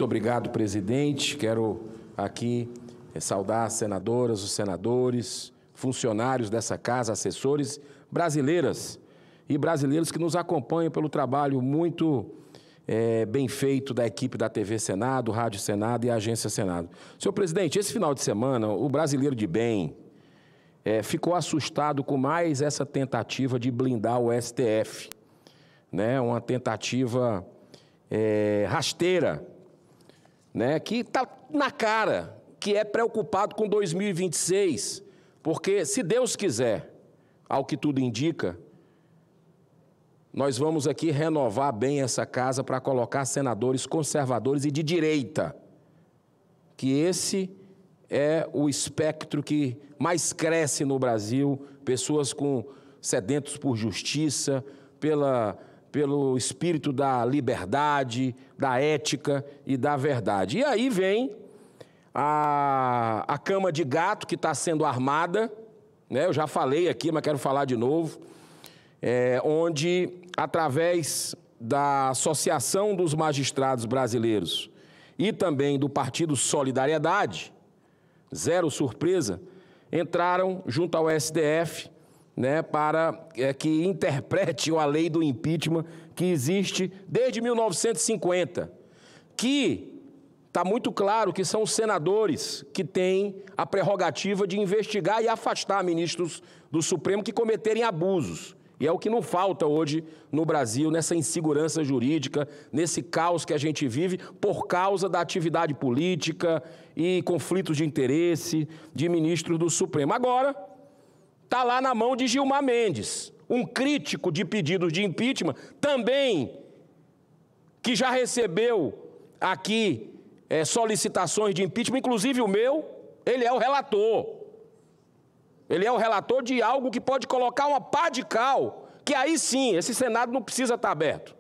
Muito obrigado, presidente. Quero aqui saudar as senadoras, os senadores, funcionários dessa casa, assessores, brasileiras e brasileiros que nos acompanham pelo trabalho muito bem feito da equipe da TV Senado, Rádio Senado e Agência Senado. Senhor presidente, esse final de semana, o brasileiro de bem ficou assustado com mais essa tentativa de blindar o STF, né? Uma tentativa rasteira, né? Que está na cara, que é preocupado com 2026, porque, se Deus quiser, ao que tudo indica, nós vamos aqui renovar bem essa casa para colocar senadores conservadores e de direita, que esse é o espectro que mais cresce no Brasil, pessoas sedentos por justiça, pelo espírito da liberdade, da ética e da verdade. E aí vem a cama de gato que está sendo armada, né? Eu já falei aqui, mas quero falar de novo, onde, através da Associação dos Magistrados Brasileiros e também do Partido Solidariedade, zero surpresa, entraram junto ao STF, né, para que interprete a lei do impeachment que existe desde 1950, que está muito claro que são os senadores que têm a prerrogativa de investigar e afastar ministros do Supremo que cometerem abusos. E é o que não falta hoje no Brasil, nessa insegurança jurídica, nesse caos que a gente vive por causa da atividade política e conflitos de interesse de ministros do Supremo. Agora, está lá na mão de Gilmar Mendes, um crítico de pedidos de impeachment, também que já recebeu aqui solicitações de impeachment, inclusive o meu, ele é o relator. Ele é o relator de algo que pode colocar uma pá de cal, que aí sim, esse Senado não precisa estar aberto.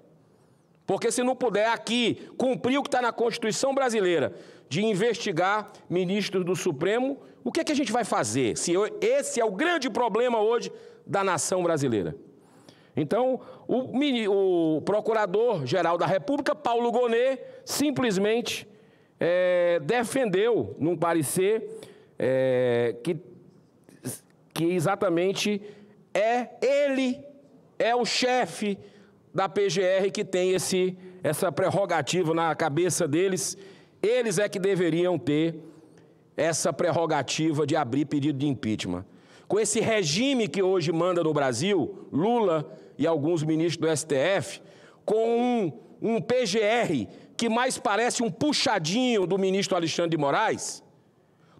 Porque se não puder aqui cumprir o que está na Constituição brasileira, de investigar ministros do Supremo, o que é que a gente vai fazer? Se esse é o grande problema hoje da nação brasileira. Então, o Procurador-Geral da República, Paulo Gonet, simplesmente defendeu, num parecer, que exatamente ele é o chefe da PGR que tem essa prerrogativa na cabeça deles. Eles é que deveriam ter essa prerrogativa de abrir pedido de impeachment. Com esse regime que hoje manda no Brasil, Lula e alguns ministros do STF, com um PGR que mais parece um puxadinho do ministro Alexandre de Moraes,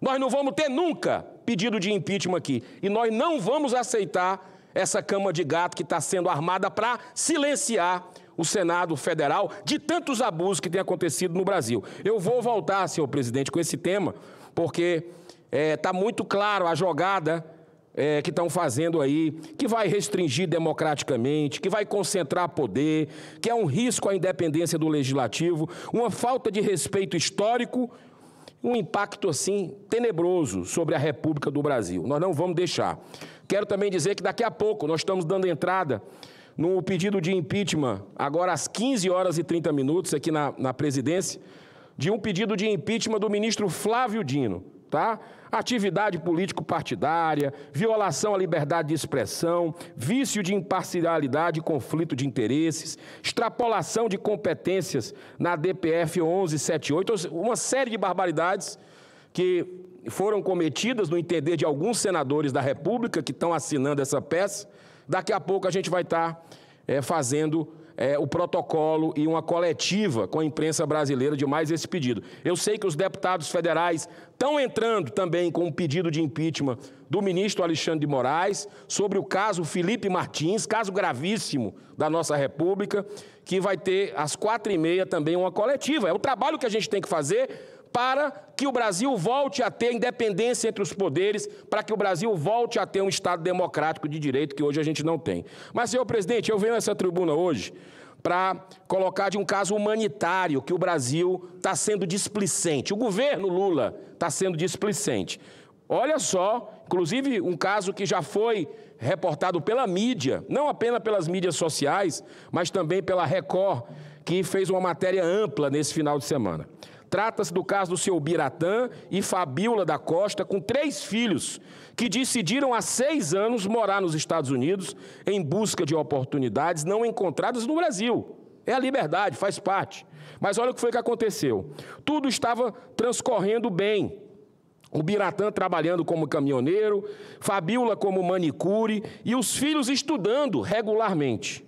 nós não vamos ter nunca pedido de impeachment aqui. E nós não vamos aceitar essa cama de gato que está sendo armada para silenciar o Senado Federal de tantos abusos que têm acontecido no Brasil. Eu vou voltar, senhor presidente, com esse tema, porque está muito claro a jogada que estão fazendo aí, que vai restringir democraticamente, que vai concentrar poder, que é um risco à independência do Legislativo, uma falta de respeito histórico, um impacto, assim, tenebroso sobre a República do Brasil. Nós não vamos deixar. Quero também dizer que daqui a pouco nós estamos dando entrada no pedido de impeachment, agora às 15h30, aqui na presidência, de um pedido de impeachment do ministro Flávio Dino, tá? Atividade político-partidária, violação à liberdade de expressão, vício de imparcialidade e conflito de interesses, extrapolação de competências na DPF 1178, uma série de barbaridades que foram cometidas no entender de alguns senadores da República que estão assinando essa peça. Daqui a pouco a gente vai estar fazendo o protocolo e uma coletiva com a imprensa brasileira de mais esse pedido. Eu sei que os deputados federais estão entrando também com um pedido de impeachment do ministro Alexandre de Moraes sobre o caso Felipe Martins, caso gravíssimo da nossa República, que vai ter às 4h30 também uma coletiva. É o trabalho que a gente tem que fazer para que o Brasil volte a ter independência entre os poderes, para que o Brasil volte a ter um Estado democrático de direito que hoje a gente não tem. Mas, senhor presidente, eu venho a essa tribuna hoje para colocar de um caso humanitário que o Brasil está sendo displicente. O governo Lula está sendo displicente. Olha só, inclusive um caso que já foi reportado pela mídia, não apenas pelas mídias sociais, mas também pela Record, que fez uma matéria ampla nesse final de semana. Trata-se do caso do senhor Biratã e Fabíola da Costa, com 3 filhos, que decidiram há 6 anos morar nos Estados Unidos em busca de oportunidades não encontradas no Brasil. É a liberdade, faz parte. Mas olha o que foi que aconteceu. Tudo estava transcorrendo bem. O Biratã trabalhando como caminhoneiro, Fabíola como manicure e os filhos estudando regularmente.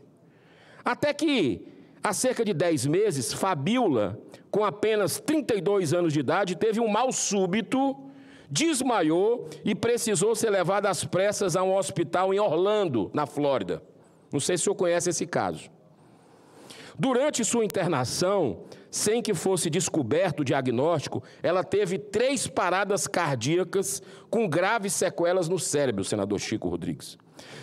Até que, há cerca de 10 meses, Fabíola, com apenas 32 anos de idade, teve um mal súbito, desmaiou e precisou ser levada às pressas a um hospital em Orlando, na Flórida. Não sei se o senhor conhece esse caso. Durante sua internação, sem que fosse descoberto o diagnóstico, ela teve 3 paradas cardíacas com graves sequelas no cérebro, senador Chico Rodrigues.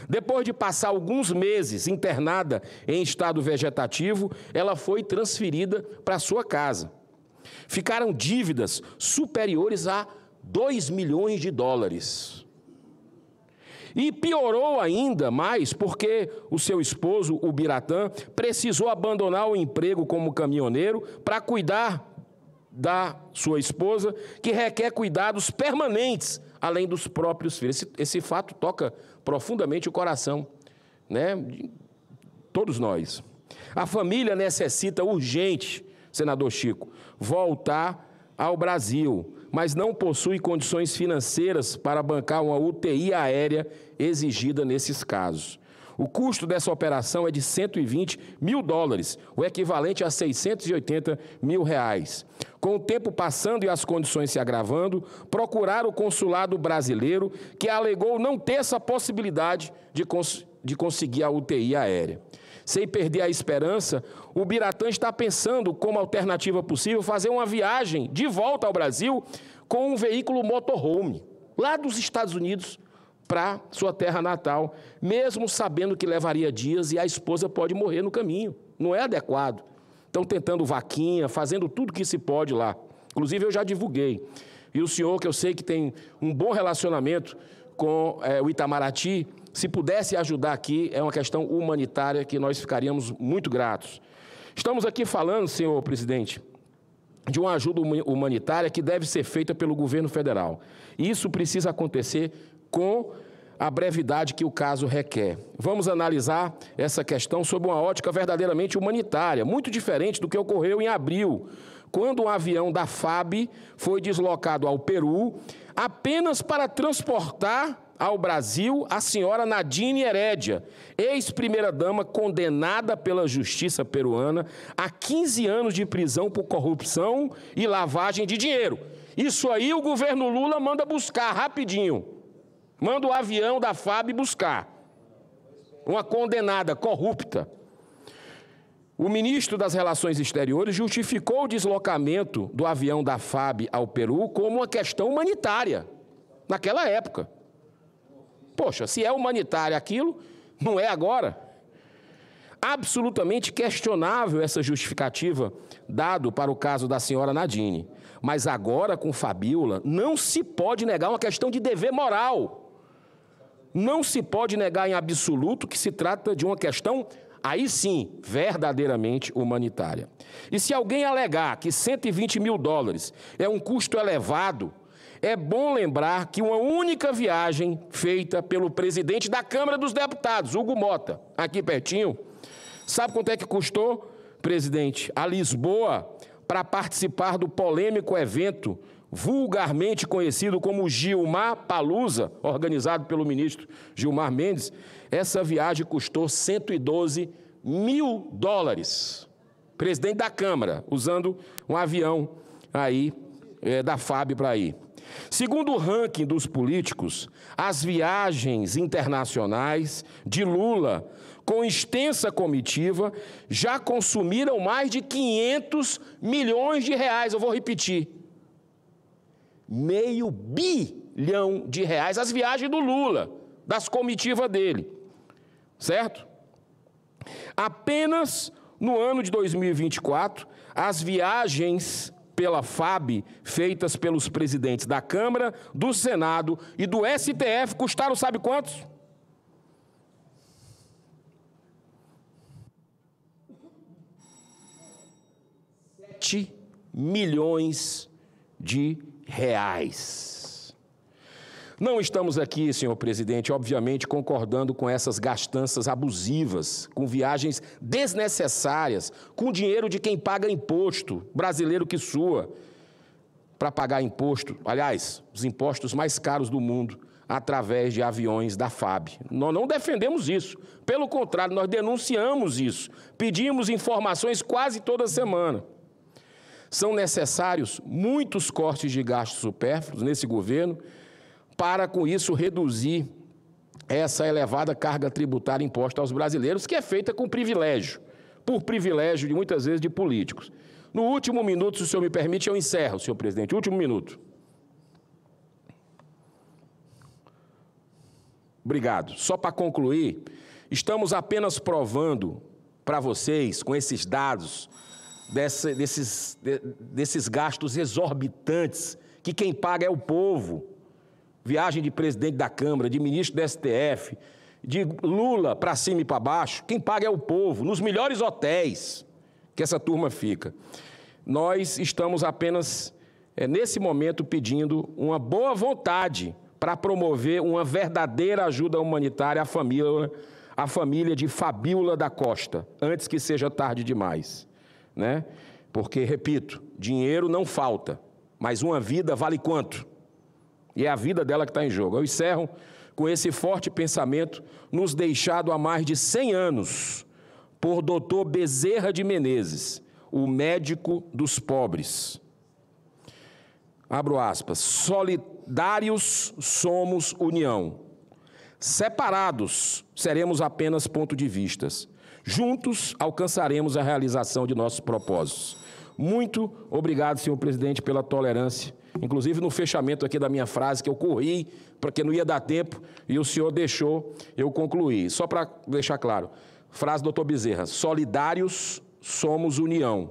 Depois de passar alguns meses internada em estado vegetativo, ela foi transferida para sua casa. Ficaram dívidas superiores a 2 milhões de dólares. E piorou ainda mais porque o seu esposo, o Biratã, precisou abandonar o emprego como caminhoneiro para cuidar da sua esposa, que requer cuidados permanentes, além dos próprios filhos. Esse fato toca profundamente o coração, né, de todos nós. A família necessita urgente, senador Chico, voltar ao Brasil, mas não possui condições financeiras para bancar uma UTI aérea exigida nesses casos. O custo dessa operação é de 120 mil dólares, o equivalente a 680 mil reais. Com o tempo passando e as condições se agravando, procuraram o consulado brasileiro, que alegou não ter essa possibilidade de conseguir a UTI aérea. Sem perder a esperança, o Biratã está pensando, como alternativa possível, fazer uma viagem de volta ao Brasil com um veículo motorhome, lá dos Estados Unidos, para sua terra natal, mesmo sabendo que levaria dias e a esposa pode morrer no caminho. Não é adequado. Estão tentando vaquinha, fazendo tudo que se pode lá. Inclusive, eu já divulguei. E o senhor, que eu sei que tem um bom relacionamento com o Itamaraty, se pudesse ajudar aqui, é uma questão humanitária que nós ficaríamos muito gratos. Estamos aqui falando, senhor presidente, de uma ajuda humanitária que deve ser feita pelo governo federal. E isso precisa acontecer com a brevidade que o caso requer. Vamos analisar essa questão sob uma ótica verdadeiramente humanitária, muito diferente do que ocorreu em abril, quando um avião da FAB foi deslocado ao Peru apenas para transportar ao Brasil a senhora Nadine Heredia, ex-primeira-dama condenada pela justiça peruana a 15 anos de prisão por corrupção e lavagem de dinheiro. Isso aí o governo Lula manda buscar rapidinho. Manda o avião da FAB buscar. Uma condenada corrupta. O ministro das Relações Exteriores justificou o deslocamento do avião da FAB ao Peru como uma questão humanitária, naquela época. Poxa, se é humanitário aquilo, não é agora? Absolutamente questionável essa justificativa dada para o caso da senhora Nadine. Mas agora, com Fabíola, não se pode negar uma questão de dever moral. Não se pode negar em absoluto que se trata de uma questão, aí sim, verdadeiramente humanitária. E se alguém alegar que 120 mil dólares é um custo elevado, é bom lembrar que uma única viagem feita pelo presidente da Câmara dos Deputados, Hugo Mota, aqui pertinho, sabe quanto é que custou, presidente, a Lisboa para participar do polêmico evento vulgarmente conhecido como Gilmar Palusa, organizado pelo ministro Gilmar Mendes? Essa viagem custou 112 mil dólares. Presidente da Câmara, usando um avião aí da FAB para ir. Segundo o ranking dos políticos, as viagens internacionais de Lula, com extensa comitiva, já consumiram mais de 500 milhões de reais. Eu vou repetir. R$500 bilhão as viagens do Lula, das comitivas dele. Certo? Apenas no ano de 2024, as viagens pela FAB, feitas pelos presidentes da Câmara, do Senado e do STF, custaram sabe quantos? 7 milhões de reais. Não estamos aqui, senhor presidente, obviamente concordando com essas gastanças abusivas, com viagens desnecessárias, com dinheiro de quem paga imposto, brasileiro que sua, para pagar imposto, aliás, os impostos mais caros do mundo, através de aviões da FAB. Nós não defendemos isso, pelo contrário, nós denunciamos isso, pedimos informações quase toda semana. São necessários muitos cortes de gastos supérfluos nesse governo, para, com isso, reduzir essa elevada carga tributária imposta aos brasileiros, que é feita com privilégio, por privilégio, de muitas vezes, de políticos. No último minuto, se o senhor me permite, eu encerro, senhor presidente, último minuto. Obrigado. Só para concluir, estamos apenas provando para vocês, com esses dados, desses gastos exorbitantes, que quem paga é o povo. Viagem de presidente da Câmara, de ministro do STF, de Lula para cima e para baixo, quem paga é o povo, nos melhores hotéis que essa turma fica. Nós estamos apenas, nesse momento, pedindo uma boa vontade para promover uma verdadeira ajuda humanitária à família de Fabíola da Costa, antes que seja tarde demais, né? Porque, repito, dinheiro não falta, mas uma vida vale quanto? E é a vida dela que está em jogo. Eu encerro com esse forte pensamento, nos deixado há mais de 100 anos, por Dr. Bezerra de Menezes, o médico dos pobres. Abro aspas. Solidários somos união. Separados seremos apenas ponto de vistas. Juntos alcançaremos a realização de nossos propósitos. Muito obrigado, senhor presidente, pela tolerância. Inclusive no fechamento aqui da minha frase, que eu corri, porque não ia dar tempo, e o senhor deixou eu concluir. Só para deixar claro, frase do doutor Bezerra, solidários somos união,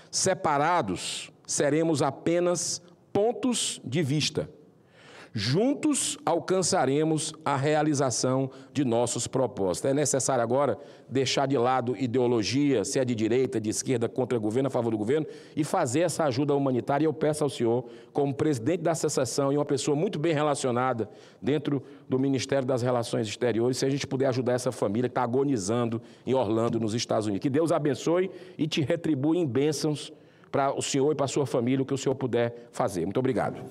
separados seremos apenas pontos de vista. Juntos alcançaremos a realização de nossos propósitos. É necessário agora deixar de lado ideologia, se é de direita, de esquerda, contra o governo, a favor do governo, e fazer essa ajuda humanitária. E eu peço ao senhor, como presidente da associação e uma pessoa muito bem relacionada dentro do Ministério das Relações Exteriores, se a gente puder ajudar essa família que está agonizando em Orlando, nos Estados Unidos. Que Deus abençoe e te retribua em bênçãos para o senhor e para a sua família, o que o senhor puder fazer. Muito obrigado.